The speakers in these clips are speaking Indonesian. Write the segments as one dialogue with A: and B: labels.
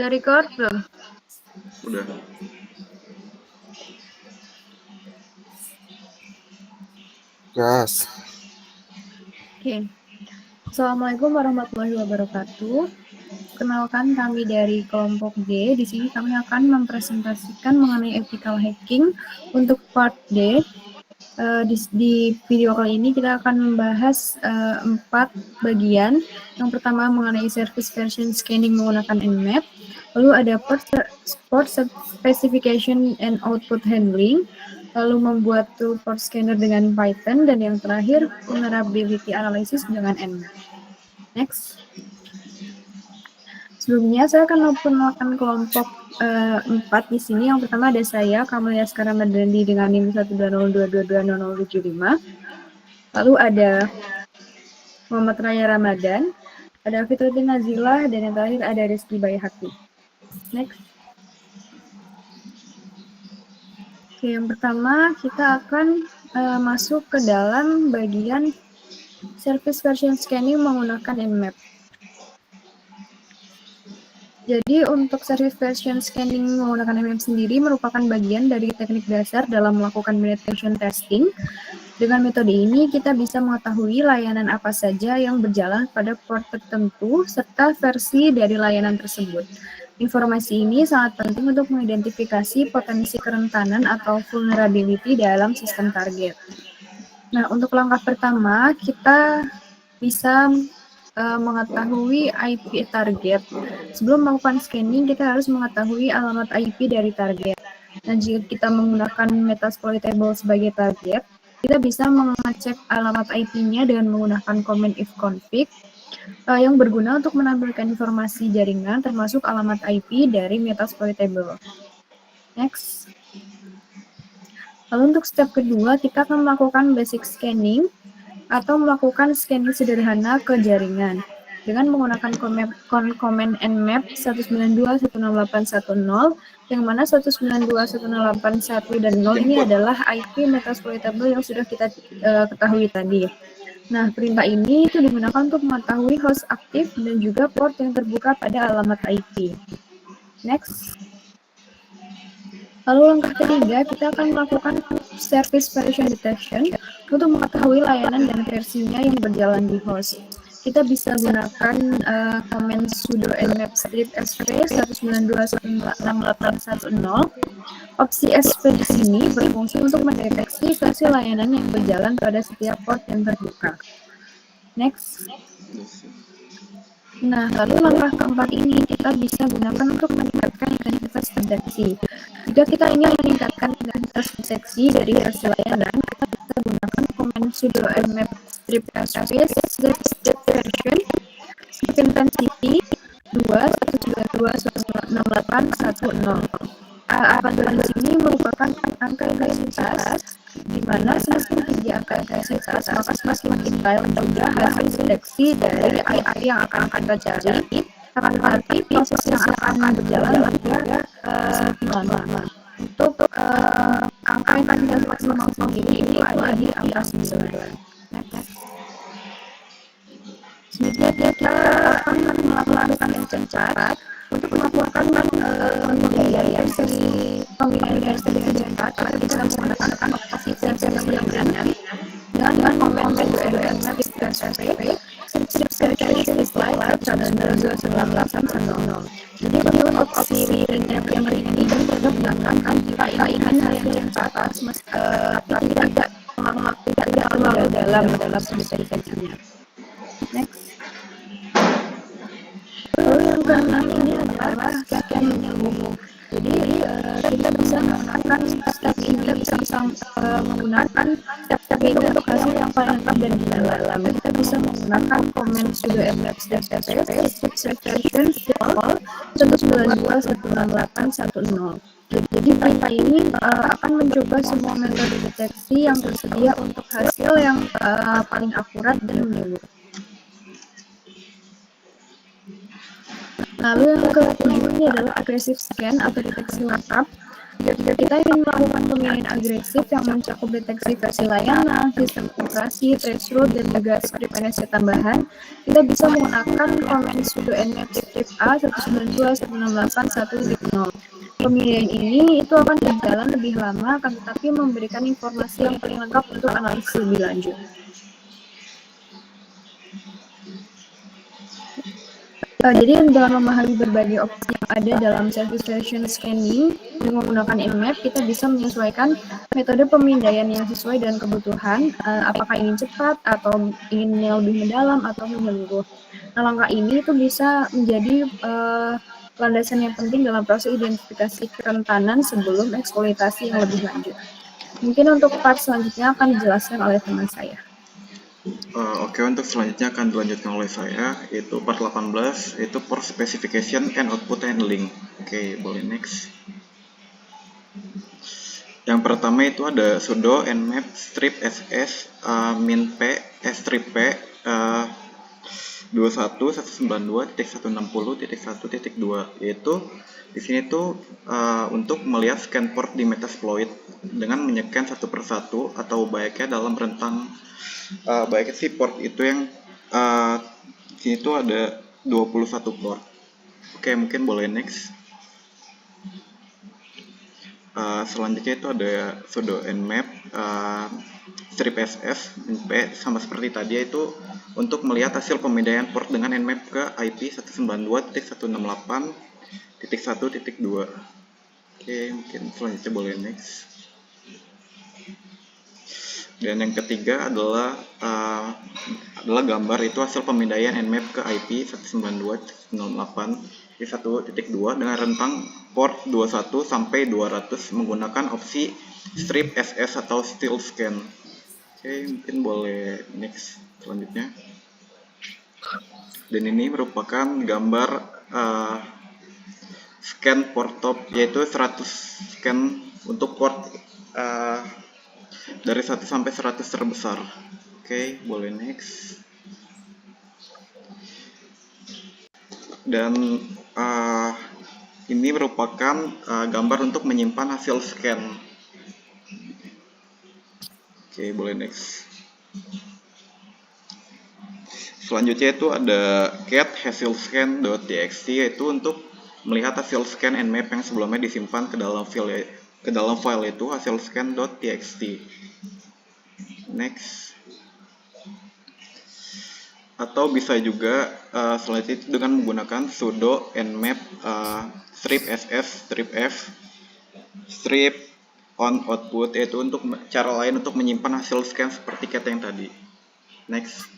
A: Udah record belum?
B: Udah.
C: Gas.
A: Oke. Assalamualaikum warahmatullahi wabarakatuh. Kenalkan kami dari kelompok D. Di sini kami akan mempresentasikan mengenai ethical hacking untuk part D. Di video kali ini kita akan membahas 4 bagian. Yang pertama mengenai service version scanning menggunakan Nmap. Lalu ada port specification and output handling. Lalu membuat tool port scanner dengan Python. Dan yang terakhir vulnerability analysis dengan Nmap. Next. Sebelumnya saya akan memperkenalkan kelompok 4 di sini. Yang pertama ada saya, Kamalia Skaramadandi dengan NIM 12022220075. Lalu ada Muhammad Raya Ramadan, ada Fitruddin Nazilah, dan yang terakhir ada Rizky Bayhaqi. Next. Oke, yang pertama kita akan masuk ke dalam bagian service version scanning menggunakan Nmap. Jadi untuk service version scanning menggunakan Nmap sendiri merupakan bagian dari teknik dasar dalam melakukan penetration testing. Dengan metode ini kita bisa mengetahui layanan apa saja yang berjalan pada port tertentu serta versi dari layanan tersebut. Informasi ini sangat penting untuk mengidentifikasi potensi kerentanan atau vulnerability dalam sistem target. Nah, untuk langkah pertama kita bisa mengetahui IP target. Sebelum melakukan scanning, kita harus mengetahui alamat IP dari target. Nah, jika kita menggunakan Metasploitable sebagai target, kita bisa mengecek alamat IP-nya dengan menggunakan command ifconfig yang berguna untuk menampilkan informasi jaringan termasuk alamat IP dari Metasploitable. Next. Lalu untuk step kedua, kita akan melakukan basic scanning atau melakukan scanning sederhana ke jaringan dengan menggunakan command nmap 192.168.1.0 yang mana 192.168.1 dan 0 ini adalah IP Metasploitable yang sudah kita ketahui tadi. Nah, perintah ini itu digunakan untuk mengetahui host aktif dan juga port yang terbuka pada alamat IP. Next. Lalu langkah ketiga, kita akan melakukan service version detection untuk mengetahui layanan dan versinya yang berjalan di host. Kita bisa gunakan command sudo nmap strip sv 192.168.1.0. Opsi sv di sini berfungsi untuk mendeteksi versi layanan yang berjalan pada setiap port yang terbuka. Next. Nah, lalu langkah keempat ini kita bisa gunakan untuk meningkatkan intensitas deteksi. Jika kita ingin meningkatkan intensitas deteksi dari versi layanan, kita bisa gunakan command sudo nmap strip sv strip version strip intensity 2.192.168.1.0. Apabila di sini merupakan angka intensitas di mana semakin tinggi angka intensitas maka semakin detail juga hasil deteksi dari IP yang akan kita cari. Akan tetapi proses yang akan berjalan juga semakin lama. Untuk angka intensitas maksimal sendiri itu ada di angka 9. Selanjutnya kita akan melakukan cepat untuk melakukan pemilihan versi cepat. Kita bisa menggunakan opsi versi yang dinamis dengan command nmap strip 192.168.1.0. Jadi untuk opsi nmap yang ini juga digunakan jika ingin hasil yang cepat, tapi tidak terlalu dalam spesifikasinya. Next. Lalu yang keenam ini adalah scan menyeluruh. Jadi kita bisa menggunakan step ini, kita bisa menggunakan step ini untuk hasil yang paling lengkap dan dalam. Kita bisa menggunakan command sudo nmap strip version 192.168.1.0. Jadi perintah ini akan mencoba semua metode deteksi yang tersedia untuk hasil yang paling akurat dan menyeluruh. Lalu yang ke-7 ini adalah aggressive scan atau deteksi lengkap. Kita ingin melakukan pemilihan agresif yang mencakup deteksi versi layanan, sistem operasi, threshold, dan juga script NSC tambahan. Kita bisa menggunakan command sudo nmap script A 192.168.1.0. Pemilihan ini itu akan berjalan lebih lama, akan tetapi memberikan informasi yang paling lengkap untuk analisis lebih lanjut. Jadi dengan memahami berbagai opsi yang ada dalam service version scanning dengan menggunakan nmap, kita bisa menyesuaikan metode pemindaian yang sesuai dengan kebutuhan, apakah ingin cepat atau ingin lebih mendalam atau menyeluruh. Nah, langkah ini itu bisa menjadi landasan yang penting dalam proses identifikasi kerentanan sebelum eksploitasi yang lebih lanjut. Mungkin untuk part selanjutnya akan dijelaskan oleh teman saya.
B: Oke, untuk selanjutnya akan dilanjutkan oleh saya, yaitu part 18, yaitu port specification and output handling. Oke, boleh next. Yang pertama itu ada sudo nmap strip ss min p strip p 21.192.160.1.2, yaitu di sini tuh untuk melihat scan port di Metasploit dengan menyekan satu persatu atau baiknya dalam rentang baiknya si port itu yang di sini tuh ada 21 port. Oke, mungkin boleh next. Selanjutnya itu ada sudo nmap strip ss min p, sama seperti tadi, yaitu untuk melihat hasil pemindaian port dengan nmap ke IP 192.168.1.2. Oke, mungkin selanjutnya boleh next. Dan yang ketiga adalah gambar, itu hasil pemindaian nmap ke IP 192.168.1.2 dengan rentang port 21 sampai 200 menggunakan opsi strip ss atau still scan. Oke, mungkin boleh next selanjutnya. Dan ini merupakan gambar scan port top, yaitu 100 scan untuk port dari 1 sampai 100 terbesar. Oke, boleh next. Dan ini merupakan gambar untuk menyimpan hasil scan. Oke, boleh next. Selanjutnya itu ada cat hasil scan.txt, yaitu untuk melihat hasil scan nmap yang sebelumnya disimpan ke dalam file itu hasil scan.txt. Next. Atau bisa juga selanjutnya itu dengan menggunakan sudo nmap strip ss strip f strip on output, yaitu untuk cara lain untuk menyimpan hasil scan seperti cat yang tadi. Next.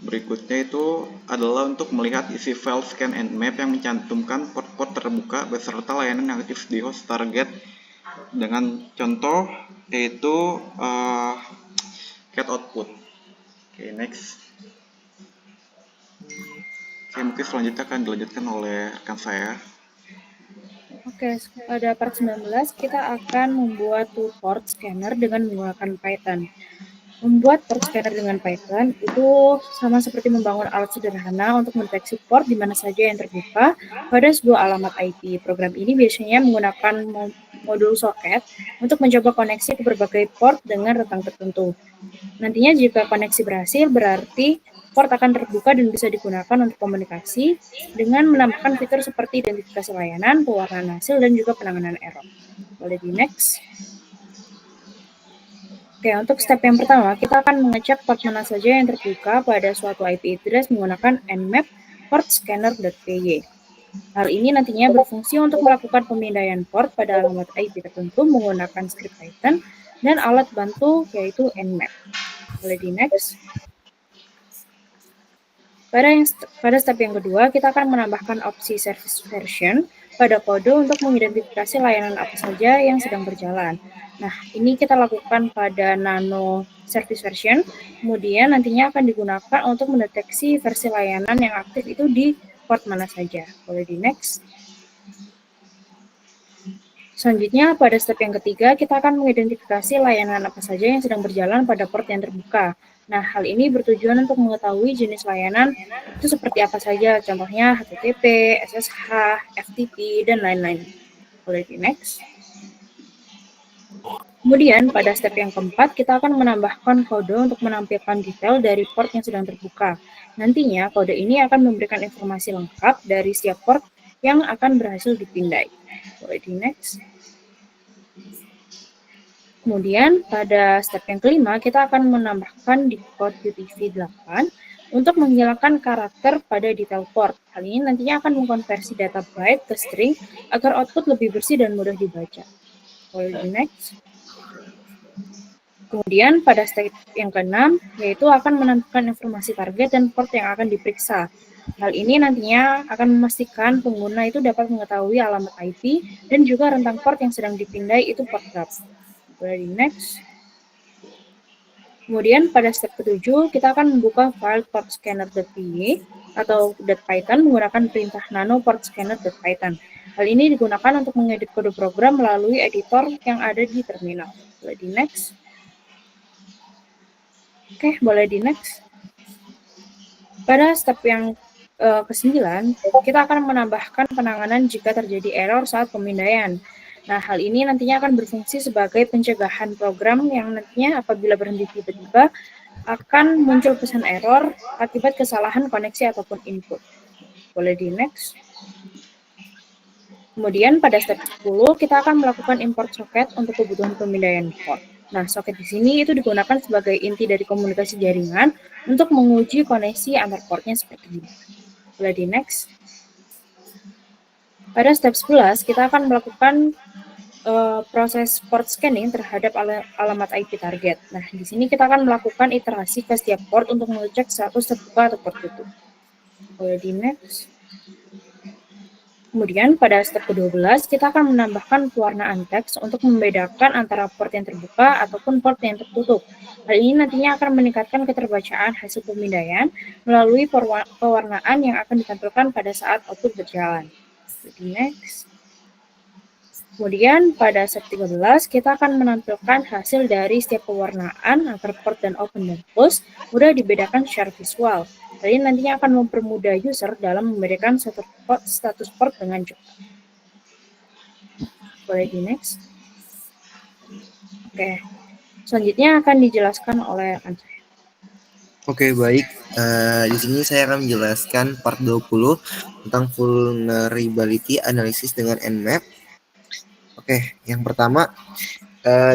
B: Berikutnya itu adalah untuk melihat isi file scan nmap yang mencantumkan port-port terbuka beserta layanan yang aktif di host target dengan contoh yaitu cat output. Oke, next. Oke, mungkin selanjutnya akan dilanjutkan oleh rekan saya.
A: Oke, pada part 19 kita akan membuat tool port scanner dengan menggunakan Python. Membuat port scanner dengan Python itu sama seperti membangun alat sederhana untuk mendeteksi port di mana saja yang terbuka pada sebuah alamat IP. Program ini biasanya menggunakan modul soket untuk mencoba koneksi ke berbagai port dengan rentang tertentu. Nantinya jika koneksi berhasil, berarti port akan terbuka dan bisa digunakan untuk komunikasi dengan menambahkan fitur seperti identifikasi layanan, pewarnaan hasil, dan juga penanganan error. Boleh di next. Oke, untuk step yang pertama, kita akan mengecek port mana saja yang terbuka pada suatu IP address menggunakan nmap port scanner.py. Hal ini nantinya berfungsi untuk melakukan pemindaian port pada alamat IP tertentu menggunakan script Python dan alat bantu yaitu nmap. Boleh di next. Pada step yang kedua, kita akan menambahkan opsi service version pada kode untuk mengidentifikasi layanan apa saja yang sedang berjalan. Nah, ini kita lakukan pada nano service version, kemudian nantinya akan digunakan untuk mendeteksi versi layanan yang aktif itu di port mana saja. Boleh di next. Selanjutnya, pada step yang ketiga, kita akan mengidentifikasi layanan apa saja yang sedang berjalan pada port yang terbuka. Nah, hal ini bertujuan untuk mengetahui jenis layanan itu seperti apa saja, contohnya HTTP, SSH, FTP, dan lain-lain. Boleh di next. Kemudian pada step yang keempat, kita akan menambahkan kode untuk menampilkan detail dari port yang sedang terbuka. Nantinya, kode ini akan memberikan informasi lengkap dari setiap port yang akan berhasil dipindai. Boleh di next. Kemudian, pada step yang kelima, kita akan menambahkan decode UTF-8 untuk menghilangkan karakter pada detail port. Hal ini nantinya akan mengkonversi data byte ke string agar output lebih bersih dan mudah dibaca. Boleh di next. Kemudian pada step yang keenam, yaitu akan menampilkan informasi target dan port yang akan diperiksa. Hal ini nantinya akan memastikan pengguna itu dapat mengetahui alamat IP dan juga rentang port yang sedang dipindai itu port berapa. Boleh di next. Kemudian pada step ketujuh, kita akan membuka file portscanner.py atau .python menggunakan perintah nano portscanner.python. Hal ini digunakan untuk mengedit kode program melalui editor yang ada di terminal. Boleh di next. Oke, boleh di next. Pada step yang ke-9, kita akan menambahkan penanganan jika terjadi error saat pemindaian. Nah, hal ini nantinya akan berfungsi sebagai pencegahan program yang nantinya apabila berhenti tiba-tiba akan muncul pesan error akibat kesalahan koneksi ataupun input. Boleh di next. Kemudian pada step 10, kita akan melakukan import soket untuk kebutuhan pemindaian port. Nah, soket di sini itu digunakan sebagai inti dari komunikasi jaringan untuk menguji koneksi antar portnya seperti ini. Boleh di next. Pada step 11, kita akan melakukan proses port scanning terhadap alamat IP target. Nah, di sini kita akan melakukan iterasi ke setiap port untuk mengecek status terbuka atau port tutup. Boleh di next. Kemudian pada step ke-12, kita akan menambahkan pewarnaan teks untuk membedakan antara port yang terbuka ataupun port yang tertutup. Hal ini nantinya akan meningkatkan keterbacaan hasil pemindaian melalui pewarnaan yang akan ditampilkan pada saat output berjalan. Jadi next. Kemudian pada step 13, kita akan menampilkan hasil dari setiap pewarnaan antar port dan open dan close mudah dibedakan secara visual. Hal ini nantinya akan mempermudah user dalam membedakan status port dengan cepat. Boleh di next. Oke, selanjutnya akan dijelaskan oleh Ansay.
C: Oke, baik. Di sini saya akan menjelaskan part 20 tentang vulnerability analysis dengan Nmap. Oke, yang pertama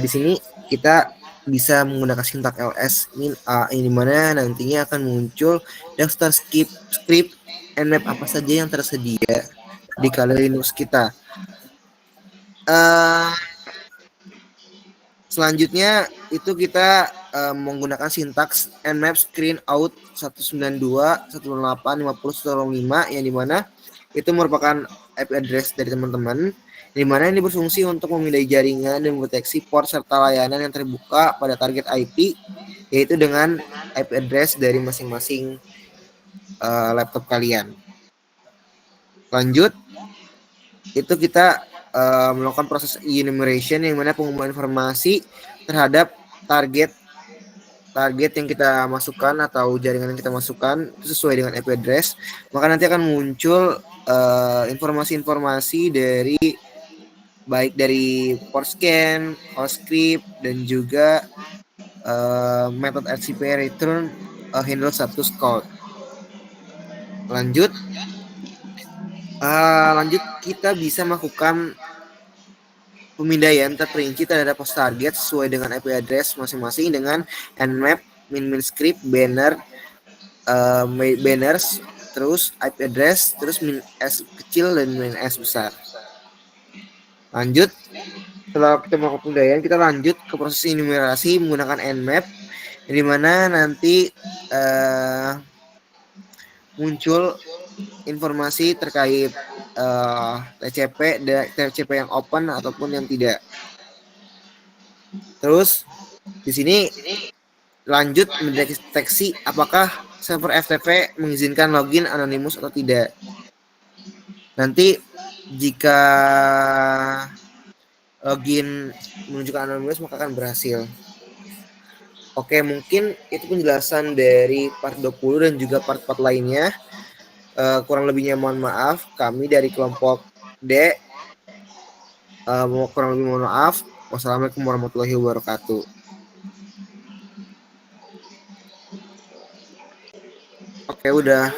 C: di sini kita bisa menggunakan sintak ls min a, ini mana nantinya akan muncul daftar script Nmap apa saja yang tersedia di kernel Linux kita. Selanjutnya itu kita menggunakan sintaks nmap screen out 192.168.50.105 yang dimana itu merupakan IP address dari teman-teman, dimana ini berfungsi untuk memindai jaringan dan mendeteksi port serta layanan yang terbuka pada target IP, yaitu dengan IP address dari masing-masing laptop kalian. Lanjut, itu kita melakukan proses enumeration yang mana pengumuman informasi terhadap target yang kita masukkan atau jaringan yang kita masukkan itu sesuai dengan IP address, maka nanti akan muncul informasi-informasi dari baik dari port scan, host script, dan juga method RCP return handle status code. Lanjut kita bisa melakukan pemindaian terperinci terhadap host target sesuai dengan IP address masing-masing dengan nmap, min script, banners, terus IP address, terus min s kecil dan min s besar. Lanjut, setelah kita melakukan pemindaian, kita lanjut ke proses enumerasi menggunakan nmap, di mana nanti muncul informasi terkait TCP yang open ataupun yang tidak. Terus di sini lanjut mendeteksi apakah server FTP mengizinkan login anonimus atau tidak. Nanti jika login menunjukkan anonimus maka akan berhasil. Oke, mungkin itu penjelasan dari part 20 dan juga part-part lainnya. Kurang lebihnya mohon maaf. Kami dari kelompok D kurang lebih mohon maaf. Wassalamualaikum warahmatullahi wabarakatuh. Oke, udah.